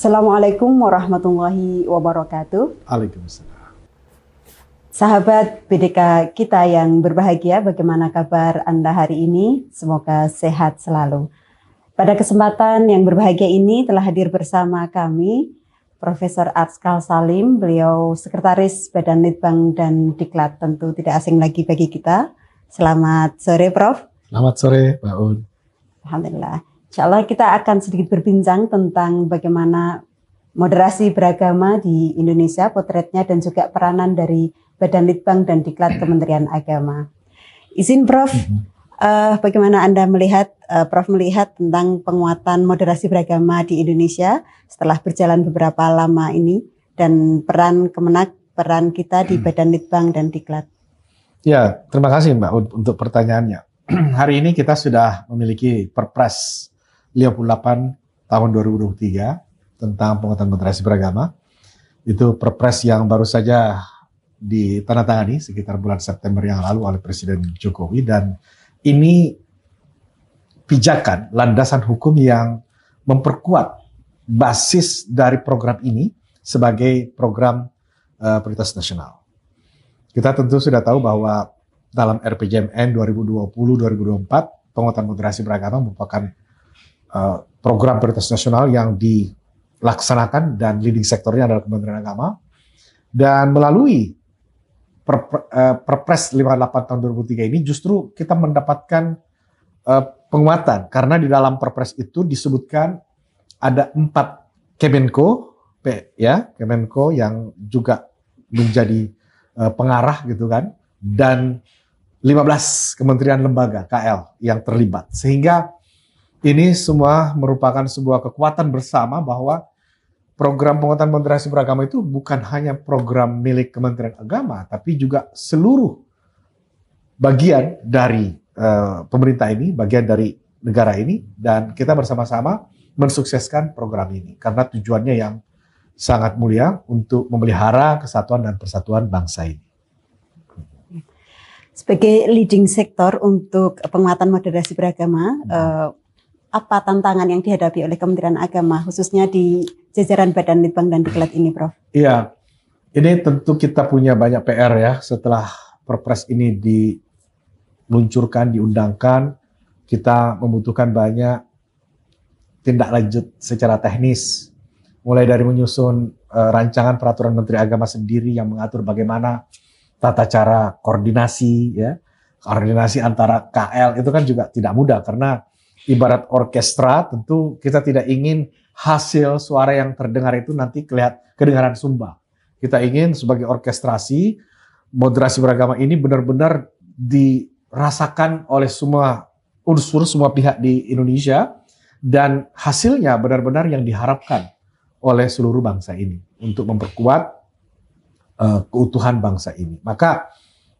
Assalamualaikum warahmatullahi wabarakatuh. Waalaikumsalam. Sahabat BDK kita yang berbahagia, bagaimana kabar Anda hari ini? Semoga sehat selalu. Pada kesempatan yang berbahagia ini telah hadir bersama kami Profesor Arskal Salim, beliau Sekretaris Badan Litbang dan Diklat, tentu tidak asing lagi bagi kita. Selamat sore Prof. Selamat sore Mbak Un. Alhamdulillah. Insya Allah kita akan sedikit berbincang tentang bagaimana moderasi beragama di Indonesia, potretnya dan juga peranan dari Badan Litbang dan Diklat Kementerian Agama. Izin Prof, bagaimana Anda melihat, Prof melihat tentang penguatan moderasi beragama di Indonesia setelah berjalan beberapa lama ini dan peran Kemenak, peran kita di Badan Litbang dan Diklat? Ya, terima kasih Mbak Un untuk pertanyaannya. Hari ini kita sudah memiliki Perpres 58 tahun 2023 tentang penguatan moderasi beragama. Itu Perpres yang baru saja ditandatangani sekitar bulan September yang lalu oleh Presiden Jokowi, dan ini pijakan landasan hukum yang memperkuat basis dari program ini sebagai program prioritas nasional. Kita tentu sudah tahu bahwa dalam RPJMN 2020-2024 penguatan moderasi beragama merupakan program prioritas nasional yang dilaksanakan dan leading sektornya adalah Kementerian Agama, dan melalui Perpres 58 tahun 2003 ini justru kita mendapatkan penguatan karena di dalam Perpres itu disebutkan ada 4 Kemenko, Kemenko yang juga menjadi pengarah gitu kan, dan 15 kementerian lembaga KL yang terlibat, sehingga ini semua merupakan sebuah kekuatan bersama bahwa program penguatan moderasi beragama itu bukan hanya program milik Kementerian Agama, tapi juga seluruh bagian dari pemerintah ini, bagian dari negara ini, dan kita bersama-sama mensukseskan program ini karena tujuannya yang sangat mulia untuk memelihara kesatuan dan persatuan bangsa ini. Sebagai leading sektor untuk penguatan moderasi beragama, apa tantangan yang dihadapi oleh Kementerian Agama khususnya di jajaran Badan Litbang dan Diklat ini, Prof? Iya, ini tentu kita punya banyak PR ya setelah Perpres ini diluncurkan, diundangkan. Kita membutuhkan banyak tindak lanjut secara teknis, mulai dari menyusun rancangan peraturan Menteri Agama sendiri yang mengatur bagaimana tata cara koordinasi, ya, koordinasi antara KL itu kan juga tidak mudah karena ibarat orkestra, tentu kita tidak ingin hasil suara yang terdengar itu nanti kedengaran sumbang. Kita ingin sebagai orkestrasi moderasi beragama ini benar-benar dirasakan oleh semua unsur, semua pihak di Indonesia, dan hasilnya benar-benar yang diharapkan oleh seluruh bangsa ini untuk memperkuat keutuhan bangsa ini. Maka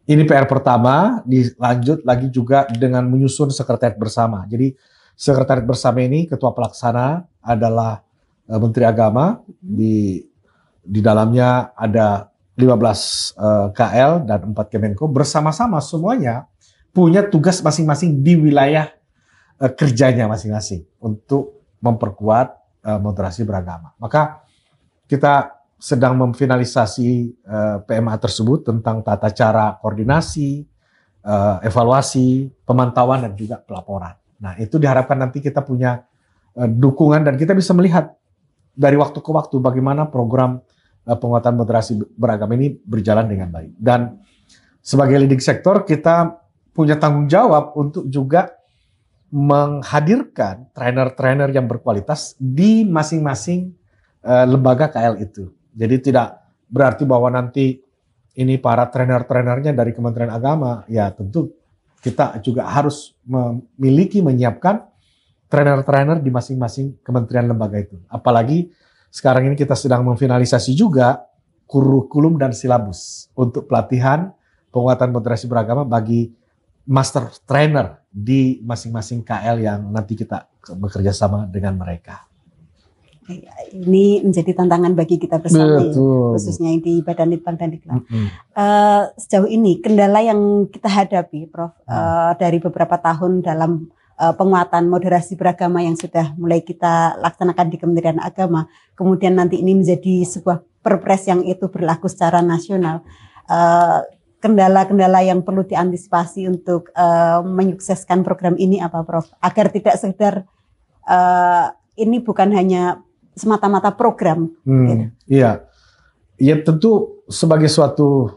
ini PR pertama, dilanjut lagi juga dengan menyusun sekretariat bersama. Jadi sekretariat bersama ini ketua pelaksana adalah Menteri Agama, di dalamnya ada 15 KL dan 4 Kemenko, bersama-sama semuanya punya tugas masing-masing di wilayah kerjanya masing-masing untuk memperkuat moderasi beragama. Maka kita sedang memfinalisasi PMA tersebut tentang tata cara koordinasi, evaluasi, pemantauan, dan juga pelaporan. Nah, itu diharapkan nanti kita punya dukungan dan kita bisa melihat dari waktu ke waktu bagaimana program penguatan moderasi beragama ini berjalan dengan baik. Dan sebagai leading sektor kita punya tanggung jawab untuk juga menghadirkan trainer-trainer yang berkualitas di masing-masing lembaga KL itu. Jadi tidak berarti bahwa nanti ini para trainer-trainernya dari Kementerian Agama, ya tentu kita juga harus menyiapkan trainer-trainer di masing-masing kementerian lembaga itu. Apalagi sekarang ini kita sedang memfinalisasi juga kurikulum dan silabus untuk pelatihan penguatan moderasi beragama bagi master trainer di masing-masing KL yang nanti kita bekerja sama dengan mereka. Ini menjadi tantangan bagi kita bersama, ya, khususnya di Badan Litbang dan Diklat. Sejauh ini kendala yang kita hadapi, Prof, dari beberapa tahun dalam penguatan moderasi beragama yang sudah mulai kita laksanakan di Kementerian Agama, kemudian nanti ini menjadi sebuah perpres yang itu berlaku secara nasional, kendala-kendala yang perlu diantisipasi untuk menyukseskan program ini apa, Prof? Agar tidak sekedar ini bukan hanya semata-mata program. Gitu. Iya, ya tentu sebagai suatu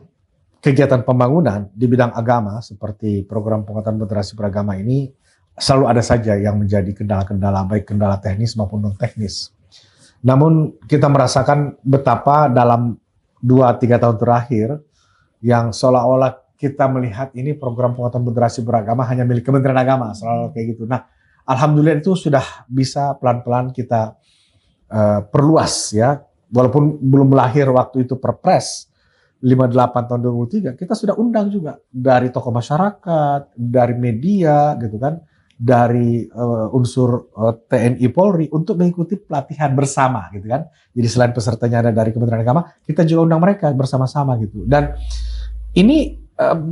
kegiatan pembangunan di bidang agama seperti program penguatan moderasi beragama ini selalu ada saja yang menjadi kendala-kendala, baik kendala teknis maupun non teknis. Namun kita merasakan betapa dalam 2-3 tahun terakhir yang seolah-olah kita melihat ini program penguatan moderasi beragama hanya milik Kementerian Agama, selalu kayak gitu. Nah, alhamdulillah itu sudah bisa pelan-pelan kita perluas ya, walaupun belum lahir waktu itu Perpres 58 tahun 2003, kita sudah undang juga dari tokoh masyarakat, dari media gitu kan, dari unsur TNI Polri untuk mengikuti pelatihan bersama gitu kan. Jadi selain pesertanya ada dari Kementerian Agama, kita juga undang mereka bersama-sama gitu. Dan ini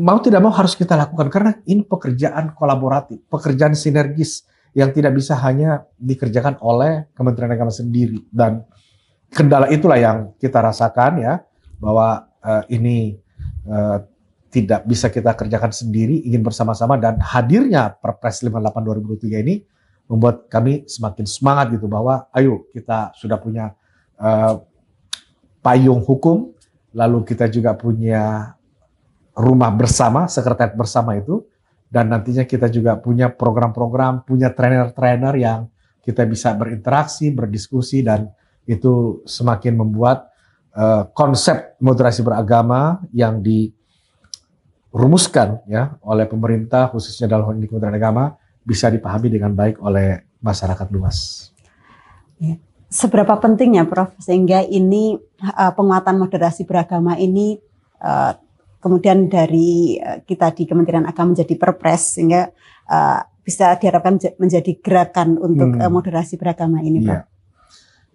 mau tidak mau harus kita lakukan karena ini pekerjaan kolaboratif, pekerjaan sinergis yang tidak bisa hanya dikerjakan oleh Kementerian Agama sendiri. Dan kendala itulah yang kita rasakan ya, bahwa ini tidak bisa kita kerjakan sendiri, ingin bersama-sama, dan hadirnya Perpres 58 2023 ini membuat kami semakin semangat gitu, bahwa ayo kita sudah punya payung hukum, lalu kita juga punya rumah bersama, sekretariat bersama itu, dan nantinya kita juga punya program-program, punya trainer-trainer yang kita bisa berinteraksi, berdiskusi, dan itu semakin membuat konsep moderasi beragama yang dirumuskan ya oleh pemerintah, khususnya dalam hal ini Kementerian Agama, bisa dipahami dengan baik oleh masyarakat luas. Ya. Seberapa pentingnya, Prof, sehingga ini penguatan moderasi beragama ini kemudian dari kita di Kementerian Agama menjadi perpres, sehingga bisa diharapkan menjadi gerakan untuk moderasi beragama ini, Prof. Iya.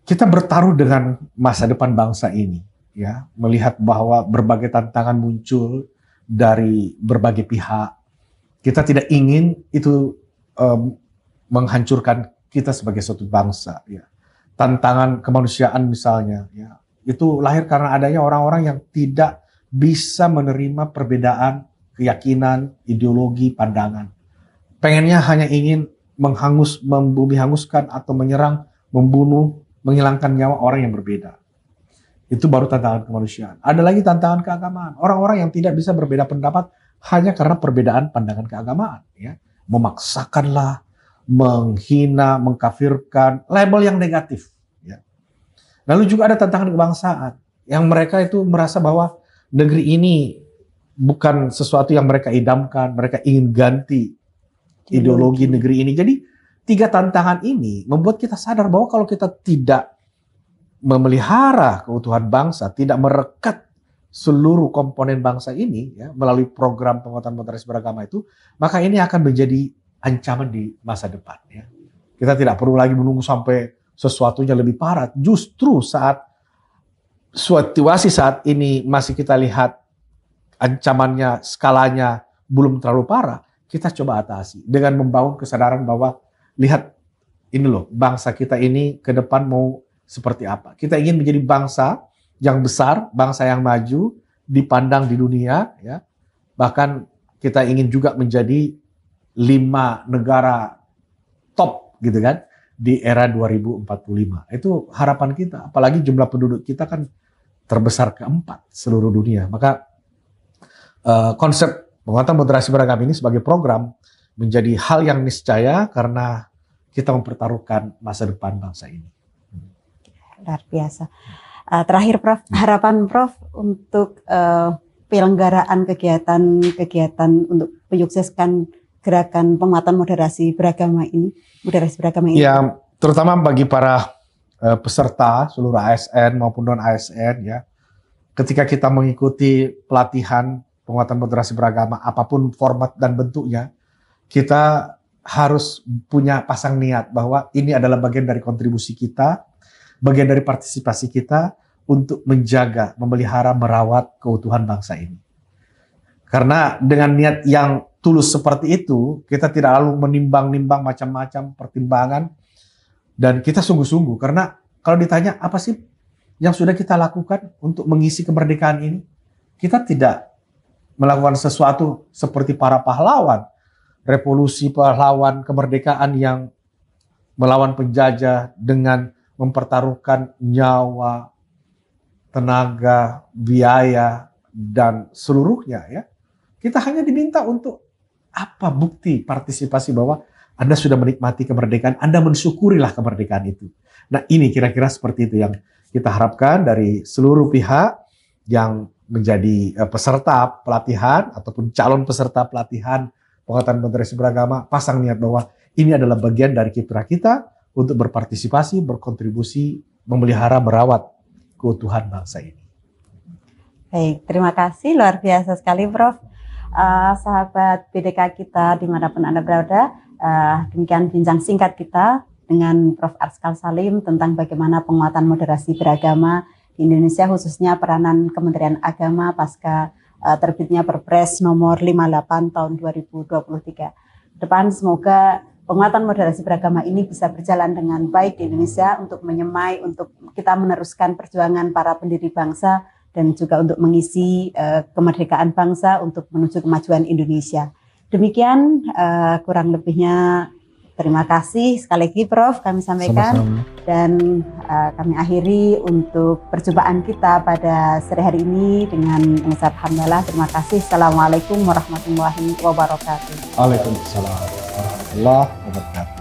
Kita bertaruh dengan masa depan bangsa ini, ya, melihat bahwa berbagai tantangan muncul dari berbagai pihak. Kita tidak ingin itu menghancurkan kita sebagai suatu bangsa, ya. Tantangan kemanusiaan misalnya, ya, itu lahir karena adanya orang-orang yang tidak bisa menerima perbedaan keyakinan, ideologi, pandangan. Pengennya hanya ingin membumi hanguskan atau menyerang, membunuh, menghilangkan nyawa orang yang berbeda. Itu baru tantangan kemanusiaan. Ada lagi tantangan keagamaan. Orang-orang yang tidak bisa berbeda pendapat hanya karena perbedaan pandangan keagamaan, ya. Memaksakanlah, menghina, mengkafirkan, label yang negatif, ya. Lalu juga ada tantangan kebangsaan yang mereka itu merasa bahwa negeri ini bukan sesuatu yang mereka idamkan, mereka ingin ganti ideologi negeri ini. Jadi 3 tantangan ini membuat kita sadar bahwa kalau kita tidak memelihara keutuhan bangsa, tidak merekat seluruh komponen bangsa ini ya, melalui program penguatan moderasi beragama itu, maka ini akan menjadi ancaman di masa depan. Ya. Kita tidak perlu lagi menunggu sampai sesuatunya lebih parah. Justru saat situasi saat ini masih kita lihat ancamannya, skalanya belum terlalu parah, kita coba atasi dengan membangun kesadaran bahwa lihat ini loh, bangsa kita ini ke depan mau seperti apa. Kita ingin menjadi bangsa yang besar, bangsa yang maju, dipandang di dunia, ya. Bahkan kita ingin juga menjadi 5 negara top gitu kan di era 2045. Itu harapan kita. Apalagi jumlah penduduk kita kan terbesar keempat seluruh dunia. Maka konsep penguatan moderasi beragama ini sebagai program menjadi hal yang niscaya karena kita mempertaruhkan masa depan bangsa ini. Luar biasa. Terakhir, Prof, harapan Prof untuk penyelenggaraan kegiatan untuk menyukseskan gerakan penguatan moderasi beragama ini. Ya, terutama bagi para peserta seluruh ASN maupun non ASN ya. Ketika kita mengikuti pelatihan penguatan moderasi beragama apapun format dan bentuknya, kita harus punya pasang niat bahwa ini adalah bagian dari kontribusi kita, bagian dari partisipasi kita untuk menjaga, memelihara, merawat keutuhan bangsa ini. Karena dengan niat yang tulus seperti itu, kita tidak lalu menimbang-nimbang macam-macam pertimbangan, dan kita sungguh-sungguh. Karena kalau ditanya apa sih yang sudah kita lakukan untuk mengisi kemerdekaan ini, kita tidak melakukan sesuatu seperti para pahlawan, revolusi pahlawan kemerdekaan yang melawan penjajah dengan mempertaruhkan nyawa, tenaga, biaya, dan seluruhnya ya. Kita hanya diminta untuk apa bukti partisipasi bahwa Anda sudah menikmati kemerdekaan, Anda mensyukurilah kemerdekaan itu. Nah ini kira-kira seperti itu yang kita harapkan dari seluruh pihak yang menjadi peserta pelatihan ataupun calon peserta pelatihan penguatan moderasi beragama, pasang niat bahwa ini adalah bagian dari kiprah kita untuk berpartisipasi, berkontribusi, memelihara, merawat keutuhan bangsa ini. Baik, terima kasih, luar biasa sekali Prof. Sahabat BDK kita dimanapun Anda berada, demikian bincang singkat kita dengan Prof. Arskal Salim tentang bagaimana penguatan moderasi beragama di Indonesia, khususnya peranan Kementerian Agama pasca terbitnya Perpres nomor 58 tahun 2023. Depan semoga penguatan moderasi beragama ini bisa berjalan dengan baik di Indonesia untuk menyemai, untuk kita meneruskan perjuangan para pendiri bangsa dan juga untuk mengisi kemerdekaan bangsa untuk menuju kemajuan Indonesia. Demikian kurang lebihnya. Terima kasih sekali lagi Prof kami sampaikan. Sama-sama. Dan kami akhiri untuk perjumpaan kita pada sore hari ini dengan mengucap hamdalah. Terima kasih. Assalamualaikum warahmatullahi wabarakatuh. Waalaikumsalam warahmatullahi wabarakatuh.